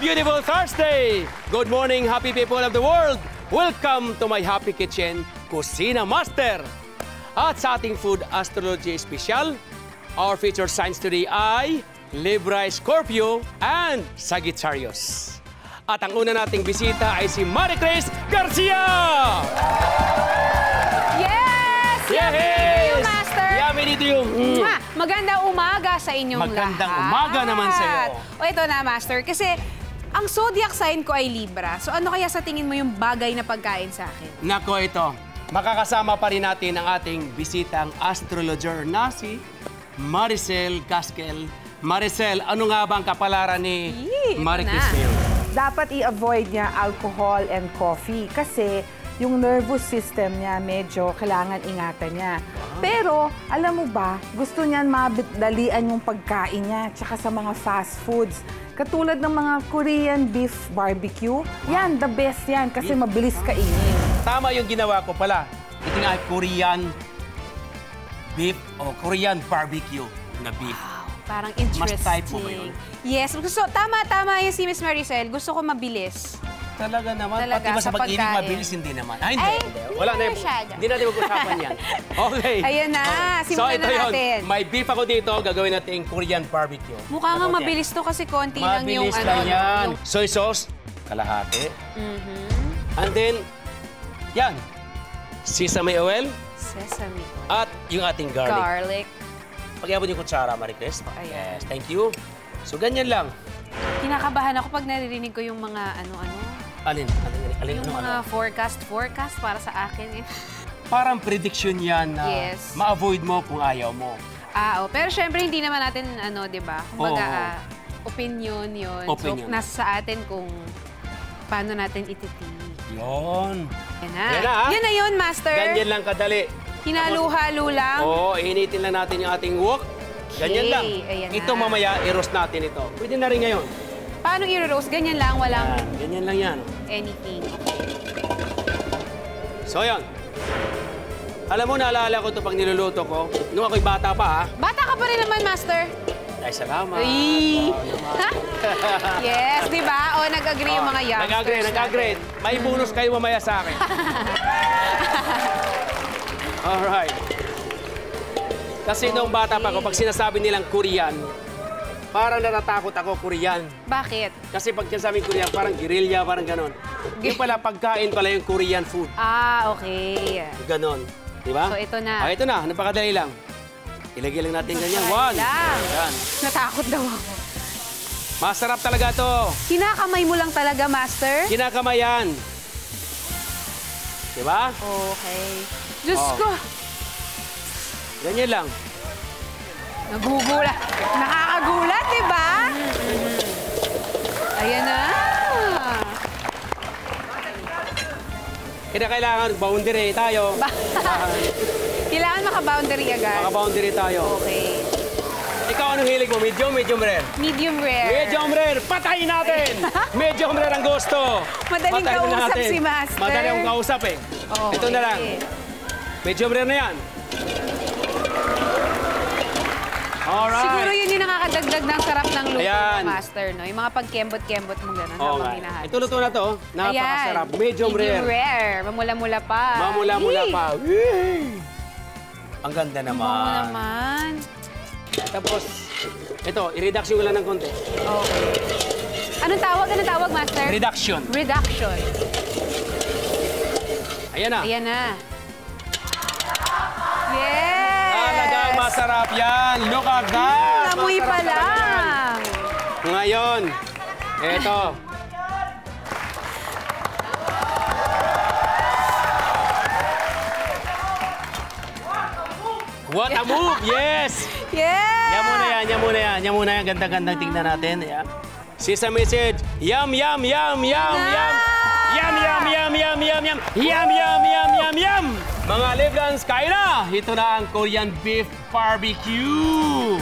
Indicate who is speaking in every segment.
Speaker 1: beautiful Thursday! Good morning, happy people of the world! Welcome to my Happy Kitchen, Kusina Master! At sa ating Food Astrology Special, our featured signs today ay Libra, Scorpio, and Sagittarius. At ang una nating bisita ay si Maricris Garcia!
Speaker 2: Yes!
Speaker 1: Yes!
Speaker 2: Master!
Speaker 1: Yummy dito yung...
Speaker 2: Magandang umaga sa inyong
Speaker 1: Magandang
Speaker 2: lahat.
Speaker 1: umaga naman sa iyo.
Speaker 2: O ito na, Master, kasi ang zodiac sign ko ay Libra. So ano kaya sa tingin mo yung bagay na pagkain sa akin?
Speaker 1: Nako, ito. Makakasama pa rin natin ang ating bisitang astrologer na si Maricel Casquel. Maricel, ano nga ba ang kapalaran ni Maricris ngayon?
Speaker 3: Dapat i-avoid niya alcohol and coffee kasi yung nervous system niya medyo kailangan ingatan niya. Pero, alam mo ba, gusto niyan mabitdalian yung pagkain niya tsaka sa mga fast foods. Katulad ng mga Korean beef barbecue, yan, the best yan kasi mabilis kainin.
Speaker 1: Tama yung ginawa ko pala. Ito nga ay Korean beef o Korean barbecue na beef.
Speaker 2: Parang interesting.
Speaker 1: Mas type mo ba yun?
Speaker 2: Yes. Gusto, tama yung si Miss Maricel. Gusto ko mabilis.
Speaker 1: Talaga naman.
Speaker 2: Talaga,
Speaker 1: Pati ba sa pag-inig
Speaker 2: pagkain.
Speaker 1: mabilis, hindi naman. Ay, hindi.
Speaker 2: Ay,
Speaker 1: Hindi. Wala na.
Speaker 2: masyado.
Speaker 1: Hindi natin mag-usapan yan. Okay.
Speaker 2: Ayun na. Simulan
Speaker 1: ito
Speaker 2: na
Speaker 1: yun.
Speaker 2: natin.
Speaker 1: May beef ako dito. Gagawin natin Korean barbecue.
Speaker 2: Mukha nga mabilis to kasi konti lang yung
Speaker 1: Mabilis lang yan.
Speaker 2: Yung...
Speaker 1: Soy sauce, kalahati. And then, yan. Sesame oil.
Speaker 2: Sesame oil.
Speaker 1: At yung ating garlic.
Speaker 2: Garlic.
Speaker 1: Pagyabot yung kutsara, Maricris.
Speaker 2: Ayan.
Speaker 1: Yes, thank you. So, ganyan lang.
Speaker 2: Kinakabahan ako pag naririnig ko yung mga ano-ano.
Speaker 1: Alin
Speaker 2: Yung mga forecast para sa akin.
Speaker 1: Parang prediction yan na
Speaker 2: Yes.
Speaker 1: ma-avoid mo kung ayaw mo.
Speaker 2: Pero syempre hindi naman natin di ba? Kumbaga, opinion 'yon.
Speaker 1: Opinion.
Speaker 2: So nasa sa atin kung paano natin ititigil.
Speaker 1: Yun.
Speaker 2: Yan na.
Speaker 1: Yan na, ha?
Speaker 2: Yan na yun, Master.
Speaker 1: Ganyan lang kadali.
Speaker 2: Hinalu-halo lang.
Speaker 1: Oo, initin lang natin yung ating wok. Ganyan lang.
Speaker 2: Ayan
Speaker 1: Ito
Speaker 2: na.
Speaker 1: mamaya, i-roast natin ito. Pwede na rin ngayon.
Speaker 2: Paano i-roast? Ganyan lang, walang
Speaker 1: Ganyan lang yan.
Speaker 2: anything.
Speaker 1: So, yun. Alam mo, naalala ko ito pag niluluto ko. Nung ako'y bata pa, ha?
Speaker 2: Bata ka pa rin naman, Master.
Speaker 1: Ay, salamat.
Speaker 2: Ay. Yes, di ba? Nag-agree yung mga youngsters.
Speaker 1: Nag-agree. May bonus kayo mamaya sa akin. Alright. Kasi nung bata pa ako, pag sinasabi nilang Korean, parang natatakot ako, Korean.
Speaker 2: Bakit?
Speaker 1: Kasi pag sinasabing Korean, parang guerrilla, parang ganon. Yung pala, pagkain pala yung Korean food.
Speaker 2: Okay.
Speaker 1: Ganon. Di ba?
Speaker 2: So, ito na.
Speaker 1: Ito na. Napakadali lang. Ilagay lang natin ganyan. One. Yan.
Speaker 2: Natakot daw ako.
Speaker 1: Masarap talaga to.
Speaker 2: Kinakamay mo lang talaga, Master?
Speaker 1: Kinakamayan. Di ba?
Speaker 2: Okay. Diyos ko.
Speaker 1: Ganyan lang.
Speaker 2: Nagugulat. Nakakagulat, di ba? Ayan na.
Speaker 1: Kailangan boundary tayo.
Speaker 2: Kailangan maka-boundary agad.
Speaker 1: Maka-boundary tayo.
Speaker 2: Okay.
Speaker 1: Ikaw, anong hilig mo? Medium, medium rare?
Speaker 2: Medium rare.
Speaker 1: Medium rare! Patayin natin! Medium rare ang gusto.
Speaker 2: Madaling
Speaker 1: Patayin
Speaker 2: kausap
Speaker 1: natin.
Speaker 2: si Master.
Speaker 1: Madaling akong kausap eh.
Speaker 2: Okay.
Speaker 1: Ito na lang. Medium rare na yan. Alright.
Speaker 2: Siguro yun yung nakakadagdag ng sarap ng luto
Speaker 1: Ayan.
Speaker 2: mo, Master, no? Yung mga pagkembot-kembot mo gano'n habang hinahalos.
Speaker 1: Ito luto na to. Napakasarap. Medium rare.
Speaker 2: Medium rare. Mamula-mula pa.
Speaker 1: Mamula-mula
Speaker 2: Yee!
Speaker 1: pa. Yee! Ang ganda naman.
Speaker 2: Oo naman.
Speaker 1: Tapos, ito, i-reduction ko lang ng konti.
Speaker 2: Okay. Anong tawag, Master?
Speaker 1: Reduction.
Speaker 2: Reduction.
Speaker 1: Ayan na.
Speaker 2: Ayan na. Yes!
Speaker 1: Talagang masarap yan. Look at that.
Speaker 2: Amoy pa
Speaker 1: Masarap talaga yan.
Speaker 2: lang.
Speaker 1: Ngayon, eto. What a move! Yes!
Speaker 2: Yeah!
Speaker 1: Yan muna yan, yan muna yan. Yan muna yan. Ganda-gandang tingnan natin. Yan. Sesame seed. Yum, yum, yum, yum, yum. Yum, yum, yum, yum, yum, yum. Yum, yum, yum, yum, yum. Mga Librans, kain na! Ito na ang Korean beef barbecue.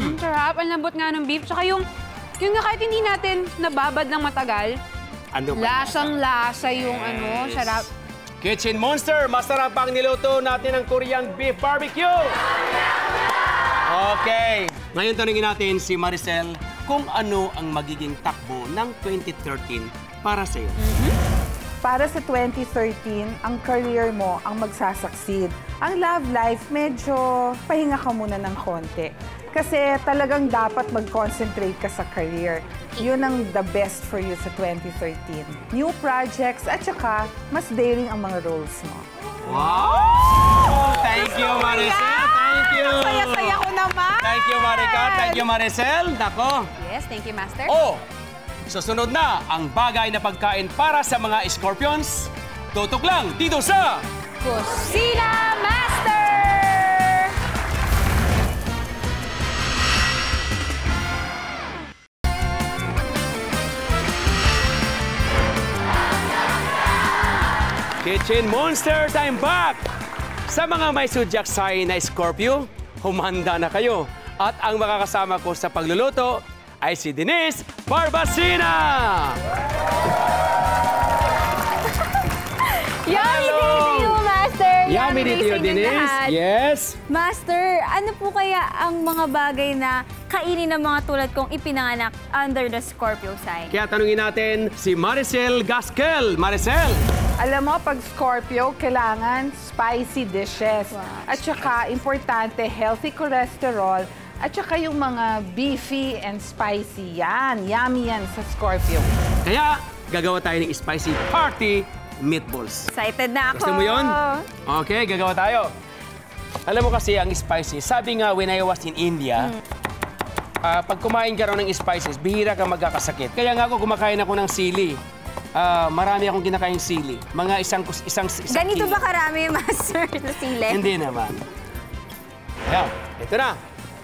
Speaker 2: Ang sarap. Ang lambot nga ng beef. Tsaka yung nga kahit hindi natin nababad ng matagal,
Speaker 1: Ano ba?
Speaker 2: lasang-lasa yung sarap.
Speaker 1: Kitchen Monster, masarap ang niluto natin ng Korean beef barbecue. Okay. Ngayon tanungin natin si Maricel kung ano ang magiging takbo ng 2013 para sa iyo.
Speaker 3: Para sa 2013, ang career mo ang magsasucceed. Ang love life, medyo pahinga ka muna ng konti. Kasi talagang dapat mag-concentrate ka sa career. Yun ang the best for you sa 2013. New projects at saka mas daring ang mga roles mo.
Speaker 1: Wow! Thank you, Maricel. Thank you.
Speaker 2: Saya-saya ko naman.
Speaker 1: Thank you, Marica. Thank you, Maricel. Nako.
Speaker 2: Yes, thank you, Master.
Speaker 1: Oh, susunod na ang bagay na pagkain para sa mga Scorpions. Tutok lang dito sa...
Speaker 2: Kusina Master!
Speaker 1: Kitchen Monsters, I'm back! Sa mga may zodiac sign na Scorpio, humanda na kayo. At ang makakasama ko sa pagluluto ay si Denise Barbacina!
Speaker 4: Yummy day to you, Master!
Speaker 1: Yummy
Speaker 4: day
Speaker 1: dito yun,
Speaker 4: sa inyong
Speaker 1: Denise.
Speaker 4: lahat.
Speaker 1: Yes.
Speaker 4: Master, ano po kaya ang mga bagay na kainin ng mga tulad kong ipinanganak under the Scorpio sign?
Speaker 1: Kaya tanungin natin si Maricel Gasquel. Maricel!
Speaker 3: Alam mo, pag Scorpio, kailangan spicy dishes. At saka, importante, healthy cholesterol. At saka yung mga beefy and spicy. Yan, yummy yan sa Scorpio.
Speaker 1: Kaya, gagawa tayo ng spicy party meatballs.
Speaker 4: Excited na ako!
Speaker 1: Gusto mo yun? Okay, gagawa tayo. Alam mo kasi ang spicy, sabi nga when I was in India, pag kumain ka raw ng spices, bihira ka magkakasakit. Kaya nga ako kumakain ako ng sili. Marami akong kinakain sili. Mga isang
Speaker 4: Ganito
Speaker 1: kilo.
Speaker 4: ba karami, Master, sa sili?
Speaker 1: Hindi naman. Ayan, ito na.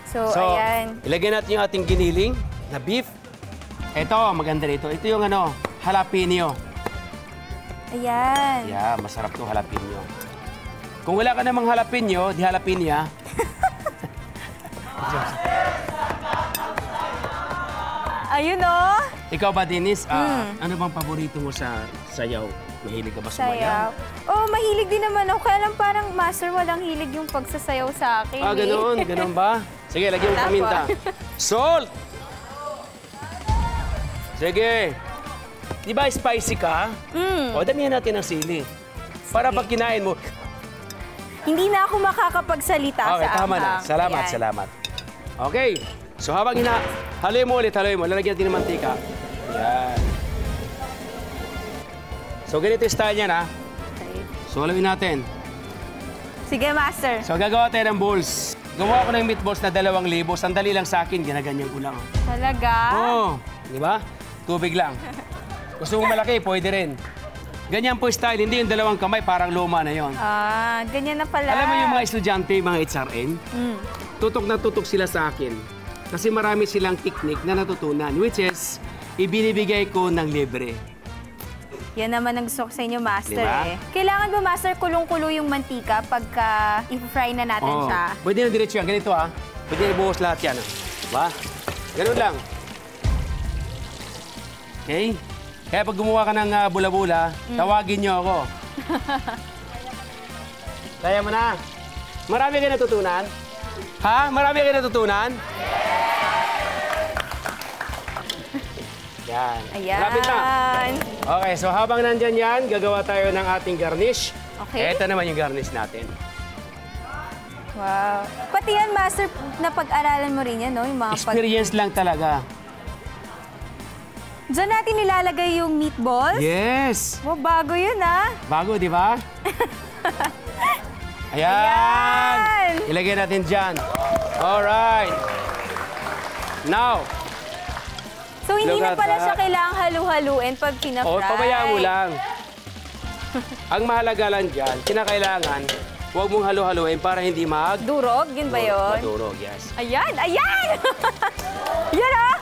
Speaker 4: So, ayan.
Speaker 1: Ilagay natin yung ating giniling na beef. Ito, maganda rito. Ito yung jalapeno.
Speaker 4: Ayan.
Speaker 1: Yeah, masarap to jalapeno. Kung wala ka namang jalapeno, di jalapenya.
Speaker 4: Ayun, oh!
Speaker 1: Ikaw ba, Denise? Ano bang paborito mo sa sayaw? Mahilig ka ba sumayaw?
Speaker 4: Sayaw. Oh, mahilig din naman ako. Kaya lang parang, Master, walang hilig yung pagsasayaw sa akin.
Speaker 1: Ganoon. Ganoon ba? Sige, lagyan mo
Speaker 4: Tapa.
Speaker 1: paminta. Salt! Sige. Di ba spicy ka? O, damihan natin ng sili. Para pag kinain mo,
Speaker 4: Hindi na ako makakapagsalita
Speaker 1: okay,
Speaker 4: sa
Speaker 1: tama na.
Speaker 4: anghang.
Speaker 1: Salamat,
Speaker 4: Ayan.
Speaker 1: salamat. Okay. So habang haloy mo ulit, haloy mo. Lalagyan natin ng mantika. Yan. So ganito yung style niyan, ha?
Speaker 4: Okay.
Speaker 1: So haluin natin.
Speaker 4: Sige, Master.
Speaker 1: So gagawa tayo ng balls. Gawa ko ng meatballs na 2,000. Sandali lang sa akin, ginaganyan ko lang.
Speaker 4: Talaga?
Speaker 1: Oo. Di ba? Tubig lang. Gusto mong malaki, pwede rin. Ganyan po style, hindi yung 2 kamay, parang luma na yon.
Speaker 4: Ganyan na pala.
Speaker 1: Alam mo yung mga estudyante, mga HRN, tutok na tutok sila sa akin. Kasi marami silang technique na natutunan, which is, ibinibigay ko ng libre.
Speaker 4: Yan naman ang gusto ko sa inyo, Master.
Speaker 1: Diba?
Speaker 4: Kailangan ba, Master, kulong-kulo yung mantika pagka i-fry na natin
Speaker 1: Oo.
Speaker 4: siya?
Speaker 1: Pwede na diretso yan, ganito ha. Pwede na ibuhos lahat yan. Diba? Ganun lang. Okay? Kaya pag gumawa ka ng bula-bula, tawagin niyo ako. Kaya mo na. Marami kayo natutunan? Ha? Marami kayo natutunan? Yan.
Speaker 4: Ayan.
Speaker 1: Malapit na. Okay, so habang nandyan yan, gagawa tayo ng ating garnish.
Speaker 4: Okay.
Speaker 1: Ito naman yung garnish natin.
Speaker 4: Wow. Pati yan, Master, napag-aralan mo rin yan, no? Yung mga
Speaker 1: Experience lang talaga.
Speaker 4: Diyan natin nilalagay yung meatballs?
Speaker 1: Yes!
Speaker 4: Wow, bago yun, ah.
Speaker 1: Bago, di ba? Ayan!
Speaker 4: Ayan!
Speaker 1: Ilagay natin dyan. Alright. Now,
Speaker 4: So, hindi na
Speaker 1: Look at
Speaker 4: pala
Speaker 1: that.
Speaker 4: siya kailangang halu-haluin pag pinafry.
Speaker 1: pabayaan mo lang. Ang mahalaga lang dyan, kinakailangan, huwag mong halu-haluin para hindi
Speaker 4: Durog, yun ba yun?
Speaker 1: madurog, yes.
Speaker 4: Ayan! Ayan! Yan, ah!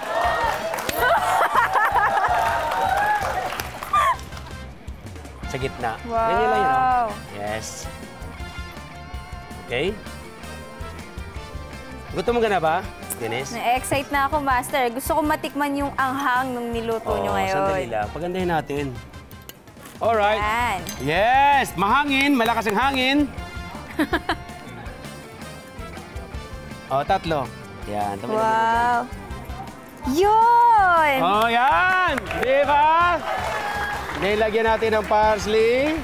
Speaker 1: Sa gitna.
Speaker 4: Wow.
Speaker 1: Ganyan lang yun, oh. Yes. Okay? Gusto mo ka na ba, Denise?
Speaker 4: Na-excite na ako, Master. Gusto ko matikman yung anghang nung niluto nyo ngayon.
Speaker 1: Sandali lang. Pagandahin natin. Alright.
Speaker 4: Yan.
Speaker 1: Yes! Mahangin. Malakas ang hangin. O, tatlo. Yan.
Speaker 4: Wow. Yun!
Speaker 1: Oh, yan! Di ba? Nilagyan natin ng parsley.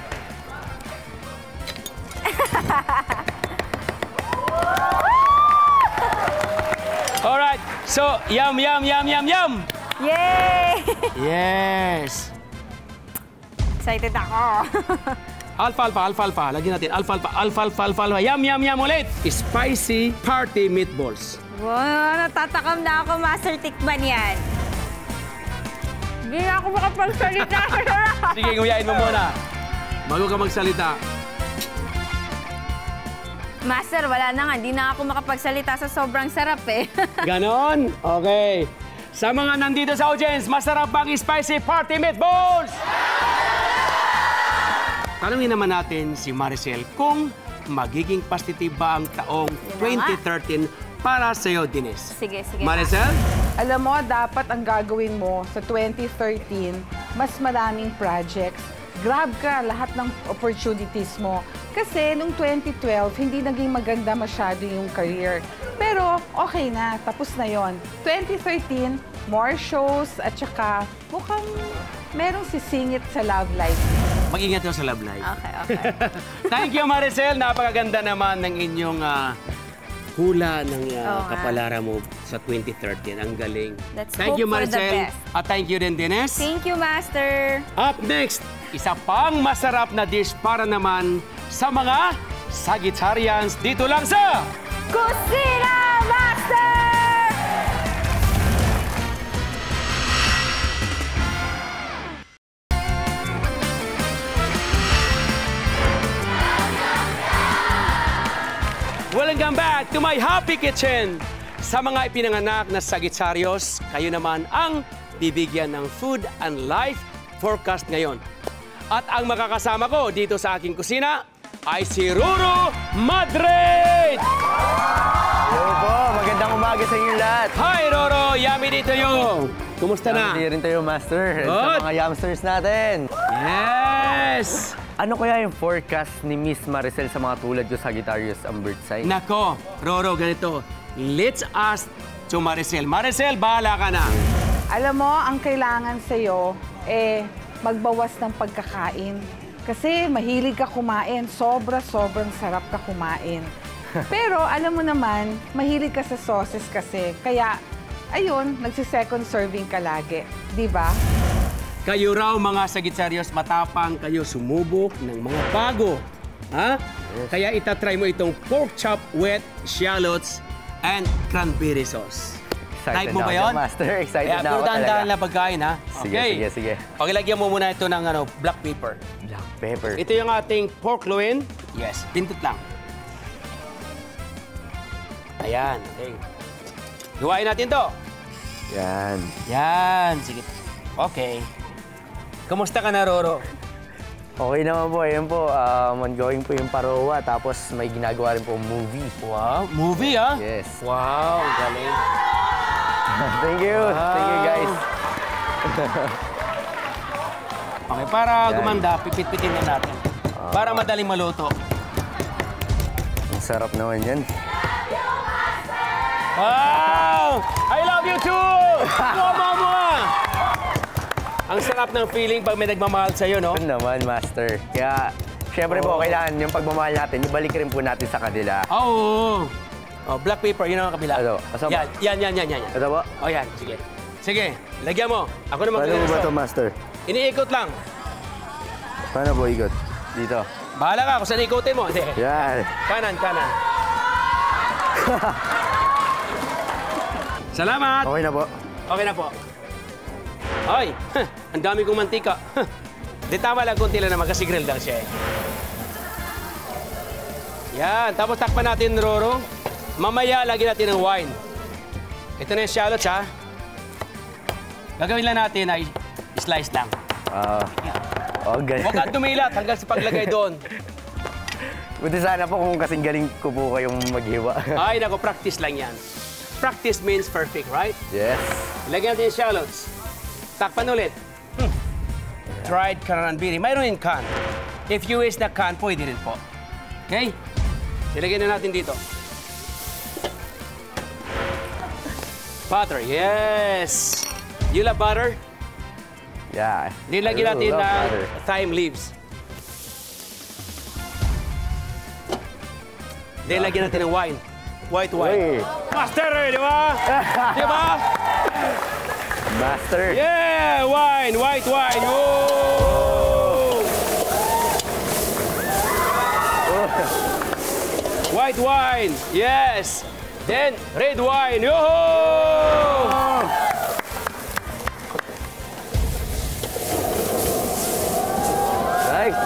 Speaker 1: Alright. So, yum, yum, yum, yum, yum!
Speaker 4: Yay!
Speaker 1: Yes!
Speaker 4: Excited ako.
Speaker 1: Alfalfa. Lagyan natin alfalfa. Yum, yum, yum ulit. Spicy party meatballs.
Speaker 4: Wow, natatakam na ako, Master. Tikman yan. Hindi na ako makapagsalita.
Speaker 1: Sige, nguyain mo muna. Bago ka magsalita.
Speaker 4: Master, wala na nga. Hindi na ako makapagsalita sa sobrang sarap eh.
Speaker 1: Ganon? Okay. Sa mga nandito sa audience, masarap bang spicy party meatballs? Tanungin naman natin si Maricel kung magiging positive ba ang taong 2013 para sa'yo, Denise.
Speaker 4: Sige.
Speaker 1: Maricel?
Speaker 3: Alam mo, dapat ang gagawin mo sa 2013, mas maraming projects. Grab ka lahat ng opportunities mo. Kasi nung 2012, hindi naging maganda masyado yung career. Pero okay na, tapos na yon. 2013, more shows at saka mukhang merong sisingit sa love life.
Speaker 1: Mag-ingat ka sa love life.
Speaker 4: Okay.
Speaker 1: Thank you, Maricel. Napakaganda naman ng inyong hula ng kapalaran mo sa 2013. Ang galing.
Speaker 4: Let's
Speaker 1: Thank
Speaker 4: hope
Speaker 1: you,
Speaker 4: for the
Speaker 1: Maricel.
Speaker 4: best.
Speaker 1: At thank you din, Dennis.
Speaker 4: Thank you, Master.
Speaker 1: Up next, isa pang masarap na dish para naman sa mga Sagittarians dito lang sa
Speaker 4: Kusina Master!
Speaker 1: Welcome back to my Happy Kitchen. Sa mga ipinanganak na Sagittarios, kayo naman ang bibigyan ng food and life forecast ngayon. At ang makakasama ko dito sa aking kusina ay si Roro Madrid!
Speaker 5: Hello po, magandang umaga sa inyo lahat.
Speaker 1: Hi, Roro! Yummy dito yung! Kumusta na?
Speaker 5: Hindi rin tayo, Master.
Speaker 1: Good.
Speaker 5: Sa mga youngsters natin.
Speaker 1: Yes!
Speaker 5: Ano kaya yung forecast ni Miss Maricel sa mga tulad ko, Sagittarius ang birth sign?
Speaker 1: Nako, Roro, ganito. Let's ask to Maricel. Maricel, bahala ka na.
Speaker 3: Alam mo, ang kailangan sa'yo, magbawas ng pagkakain. Kasi mahilig ka kumain. Sobrang sarap ka kumain. Pero alam mo naman, mahilig ka sa sauces kasi. Kaya, ayun, nagsi-second serving ka lagi. Di ba?
Speaker 1: Kayo raw, mga Sagittarius, matapang kayo sumubok ng mga bago. Ha? Kaya itatry mo itong pork chop with shallots and cranberry sauce. Like mo ba yun?
Speaker 5: Master, excited na
Speaker 1: Pero
Speaker 5: ako
Speaker 1: dahan-dahan
Speaker 5: talaga.
Speaker 1: na pagkain, ha?
Speaker 5: Sige.
Speaker 1: Pakilagyan mo muna ito ng black pepper.
Speaker 5: Black pepper.
Speaker 1: Ito yung ating pork loin. Yes, pindot lang. Ayan, okay. Gawain natin to.
Speaker 5: Yan.
Speaker 1: Yan, sige. Okay. Kamusta ka na, Roro?
Speaker 5: Okay naman po, ayan po. Ongoing po yung parowa, tapos may ginagawa rin po movie.
Speaker 1: Wow, movie, ha?
Speaker 5: Yes.
Speaker 1: Wow, galing.
Speaker 5: Thank you. Thank you, guys.
Speaker 1: Okay, para gumanda, pipit-pitin na natin. Para madaling maluto.
Speaker 5: Ang sarap naman yan.
Speaker 1: Wow! I love you too! Mama! Ang sarap ng feeling pag may nagmamahal sa'yo, no?
Speaker 5: Ano naman, Master. Kaya, syempre po, kailangan yung pagmamahal natin, ibalik rin po natin sa kanila.
Speaker 1: Oo. Oh, black pepper, yun ang kabila.
Speaker 5: Ano? Kasama?
Speaker 1: Yan.
Speaker 5: Ito po?
Speaker 1: Oh, yan. Sige. Sige, lagyan mo. Ako naman
Speaker 5: Paano mo ba ito, Master?
Speaker 1: Iniikot lang.
Speaker 5: Paano po ikot? Dito.
Speaker 1: Bahala ka kung saan ikutin mo. Hindi.
Speaker 5: Yan.
Speaker 1: Kanan. Salamat!
Speaker 5: Okay na po.
Speaker 1: Okay na po. Ay, ang dami kong mantika. Di tama lang, kunti lang naman kasi grill lang siya eh. Yan, tapos takpan natin, Roro. Mamaya, lagyan natin ng wine. Ito na yung shallots, ha? Gagawin lang natin ay slice lang.
Speaker 5: Ganyan.
Speaker 1: Huwag kang dumilat hanggang sa paglagay doon.
Speaker 5: Buti sana po kung kasing galing ko po kayong maghiwa.
Speaker 1: Ay, nako, practice lang yan. Practice means perfect, right?
Speaker 5: Yes.
Speaker 1: Lagyan natin yung shallots. Takpan ulit. Dried cranberry. Mayroon yung can. If you wish na can, pwede rin po. Okay? Ilagay na natin dito. Butter, yes. You love butter?
Speaker 5: Yeah.
Speaker 1: Nilagyan
Speaker 5: I
Speaker 1: natin
Speaker 5: love
Speaker 1: ng
Speaker 5: butter.
Speaker 1: thyme leaves. Nilagyan natin ng wine. White wine.
Speaker 5: Uy.
Speaker 1: Master, di ba? Di ba?
Speaker 5: Master.
Speaker 1: Yeah, wine, white wine. Oh! White wine, yes. Then red wine. Yo!
Speaker 5: Nice.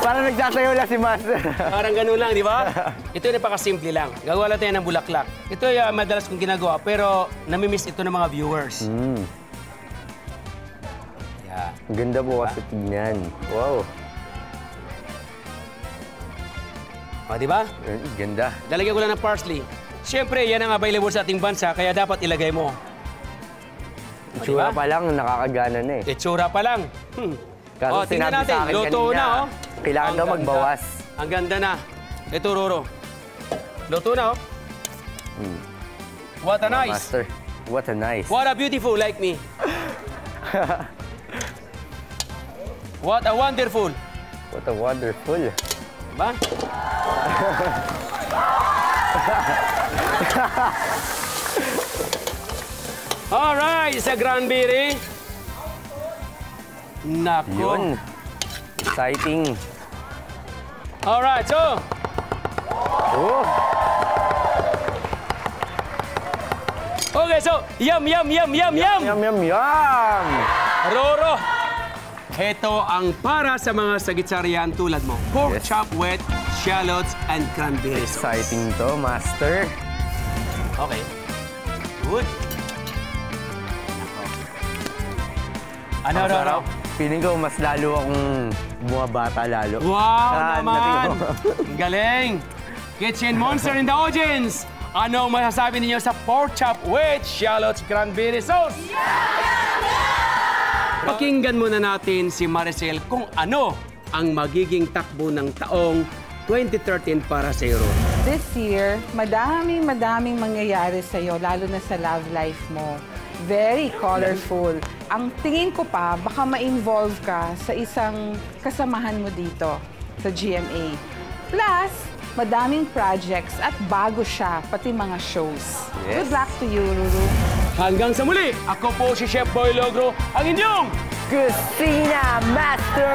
Speaker 5: Parang nagsasayaw lang si Master.
Speaker 1: Parang ganun lang, di ba? Ito ay napakasimple lang. Gagawa lang tayo ng bulaklak. Ito ay madalas kong ginagawa, pero namimiss ito ng mga viewers. Yeah.
Speaker 5: Ang ganda po kasi tignan. Wow.
Speaker 1: O, di ba?
Speaker 5: Ganda.
Speaker 1: Lalagyan ko lang ng parsley. Siyempre, yan ang available sa ating bansa, kaya dapat ilagay mo.
Speaker 5: Itsura pa lang, nakakagana na eh.
Speaker 1: Itsura pa lang.
Speaker 5: Kaso
Speaker 1: tingnan
Speaker 5: sinabi
Speaker 1: natin,
Speaker 5: sa akin
Speaker 1: luto
Speaker 5: kanina,
Speaker 1: na, oh.
Speaker 5: kailangan
Speaker 1: Ang
Speaker 5: daw
Speaker 1: ganda.
Speaker 5: magbawas.
Speaker 1: Ang ganda na. Ito, Roro. Luto na, oh. What a nice.
Speaker 5: Master, what a nice.
Speaker 1: What a beautiful like me. What a wonderful.
Speaker 5: What a wonderful.
Speaker 1: Ba? Alright, sa cranberry. Nako.
Speaker 5: Yun. Exciting.
Speaker 1: Alright, so,
Speaker 5: Oh,
Speaker 1: okay, so, yum, yum, yum, yum, yum.
Speaker 5: yum, yum, yum.
Speaker 1: Roro, ito ang para sa mga sagitsarian tulad mo. Pork
Speaker 5: Yes.
Speaker 1: chop with shallots and cranberry sauce.
Speaker 5: Exciting to, Master.
Speaker 1: Okay. Good. Ano,
Speaker 5: Ang
Speaker 1: Roro?
Speaker 5: sarap. Feeling ko mas lalo akong bumabata lalo.
Speaker 1: Wow naman!
Speaker 5: natingin ko.
Speaker 1: Galing! Kitchen Monster in the audience! Ano masasabi ninyo sa pork chop with shallots cranberry sauce? Pakinggan muna natin si Maricel kung ano ang magiging takbo ng taong 2013 para sa iyo.
Speaker 3: This year, madaming mangyayari sa'yo, lalo na sa love life mo. Very colorful. Ang tingin ko pa, baka ma-involve ka sa isang kasamahan mo dito sa GMA. Plus, madaming projects at bago siya, pati mga shows.
Speaker 5: Yes.
Speaker 3: Good luck to you, Ruru.
Speaker 1: Hanggang sa muli, ako po si Chef Boy Logro, ang inyong
Speaker 5: Kusina Master!